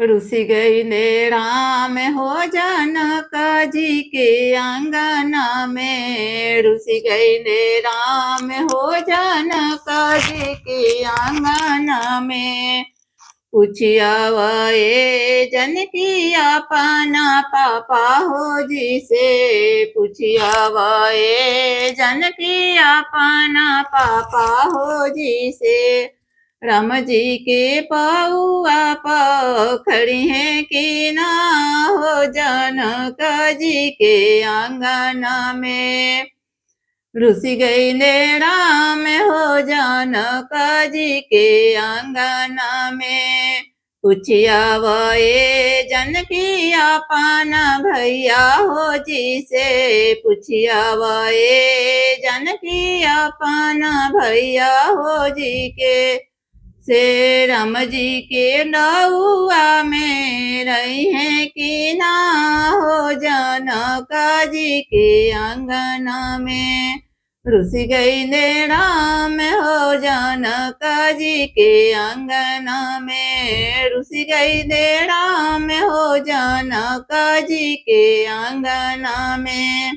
रुसि गईले राम हो जनक जी के आंगना में। रुसि गईले राम हो जनक जी के आंगना में। पूछिया वये जनकी अपना पापा हो जी से। पूछिया वये जनकी अपना पापा हो जी से। राम जी के पौआ खड़ी है कि ना हो जनक जी के आंगना में। रुसि गईले राम हो जनक जी के आंगना में। पूछिया वये जनकी अपना भैया हो जी से। पूछिया वये जनकी अपना भैया हो जी के से। राम जी के नौआ में रही है कि ना हो जनक जी के आंगना में। रुसि गईले राम हो जनक जी के आंगना में। रुसि गईले राम हो जनक जी के आंगना में।